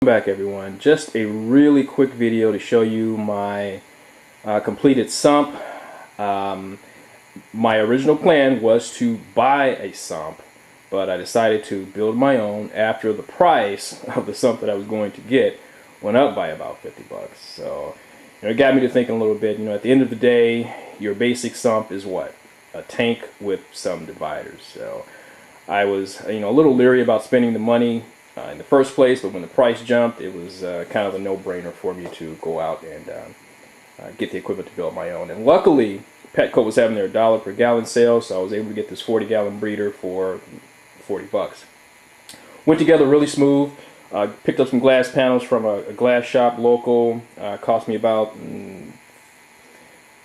back, everyone. Just a really quick video to show you my completed sump. My original plan was to buy a sump, but I decided to build my own after the price of the sump that I was going to get went up by about 50 bucks. So it got me to thinking a little bit. At the end of the day, your basic sump is what? A tank with some dividers. So I was a little leery about spending the money in the first place, but when the price jumped, it was kind of a no-brainer for me to go out and get the equipment to build my own. And luckily, Petco was having their $1 per gallon sale, so I was able to get this 40-gallon breeder for 40 bucks. Went together really smooth. Picked up some glass panels from a glass shop local. Cost me about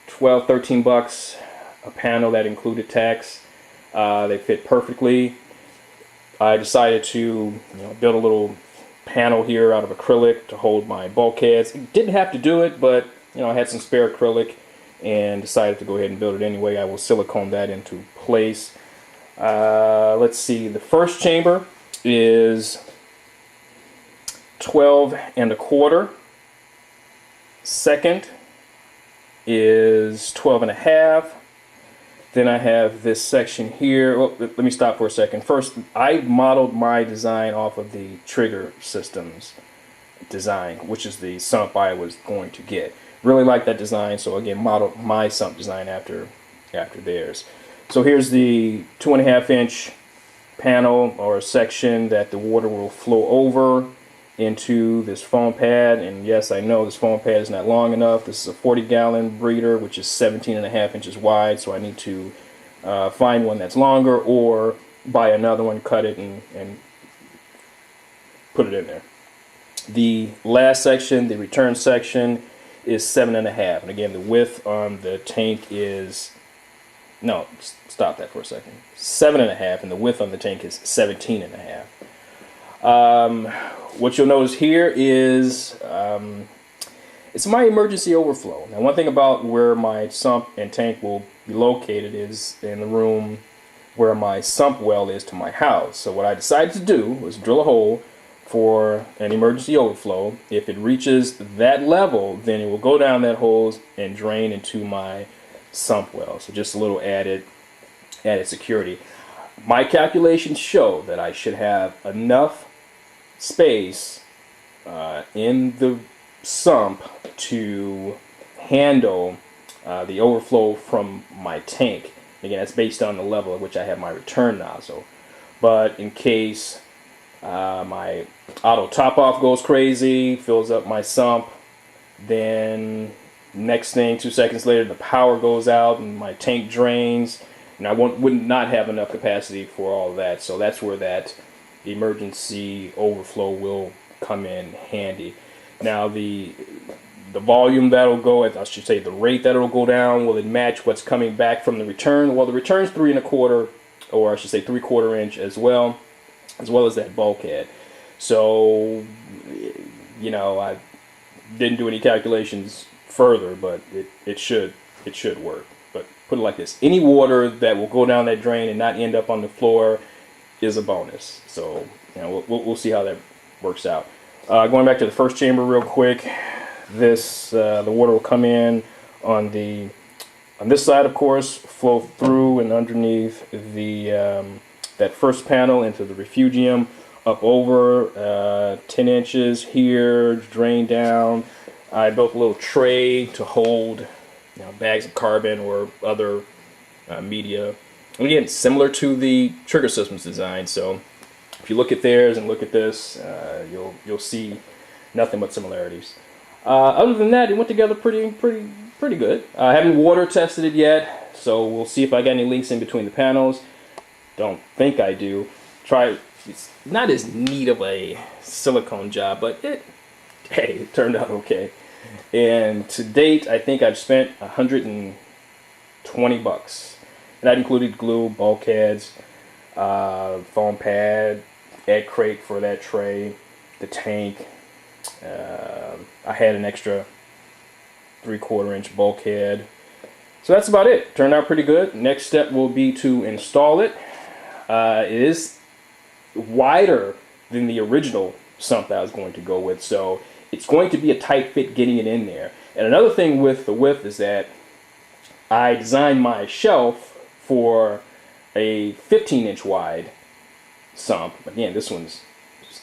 12, 13 bucks a panel that included tax. They fit perfectly. I decided to build a little panel here out of acrylic to hold my bulkheads. Didn't have to do it, but I had some spare acrylic and decided to go ahead and build it anyway. I will silicone that into place. Let's see, the first chamber is 12 1/4. Second is 12 1/2. Then I have this section here. Well, let me stop for a second. First, I modeled my design off of the Trigger Systems design, which is the sump I was going to get. Really like that design, so again, modeled my sump design after theirs. So here's the 2.5-inch panel or section that the water will flow over into this foam pad. And yes, I know this foam pad is not long enough. This is a 40-gallon breeder, which is 17.5 inches wide, so I need to find one that's longer or buy another one, cut it, and put it in there. The last section, the return section, is 7.5, and again, the width on the tank is, no, stop that for a second, 7.5, and the width on the tank is 17.5. What you'll notice here is it's my emergency overflow. Now, one thing about where my sump and tank will be located is in the room where my sump well is to my house. So what I decided to do was drill a hole for an emergency overflow. If it reaches that level, then it will go down that hole and drain into my sump well. So just a little added security. My calculations show that I should have enough space in the sump to handle the overflow from my tank. Again, that's based on the level at which I have my return nozzle. But in case my auto top-off goes crazy, fills up my sump, then next thing, 2 seconds later, the power goes out and my tank drains, and I would not have enough capacity for all of that. So that's where that emergency overflow will come in handy. Now the volume that'll go at, I should say the rate that'll go down, will it match what's coming back from the return? Well, the return's 3 1/4, or I should say 3/4 inch as well as that bulkhead. So I didn't do any calculations further, but it should work. But put it like this: any water that will go down that drain and not end up on the floor is a bonus. So we'll see how that works out. Going back to the first chamber real quick, the water will come in on this side, of course, flow through and underneath the that first panel into the refugium, up over 10 inches here, drain down. I built a little tray to hold bags of carbon or other media. And again, similar to the Trigger Systems design. So if you look at theirs and look at this, you'll see nothing but similarities. Other than that, it went together pretty good. I haven't water tested it yet, so we'll see if I got any leaks in between the panels. Don't think I do. It's not as neat of a silicone job, but it turned out okay. And to date, I think I've spent 120 bucks. And that included glue, bulkheads, foam pad, egg crate for that tray, the tank. I had an extra 3/4 inch bulkhead. So that's about it. Turned out pretty good. Next step will be to install it. It is wider than the original sump that I was going to go with. So it's going to be a tight fit getting it in there. And another thing with the width is that I designed my shelf for a 15-inch wide sump. Again, this one's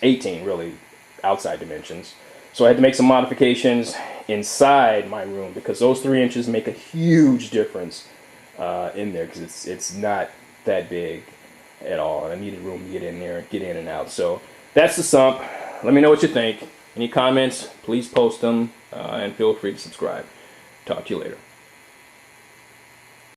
18 really outside dimensions. So I had to make some modifications inside my room because those 3 inches make a huge difference in there, because it's not that big at all. And I needed room to get in there, get in and out. So that's the sump. Let me know what you think. Any comments, please post them, and feel free to subscribe. Talk to you later.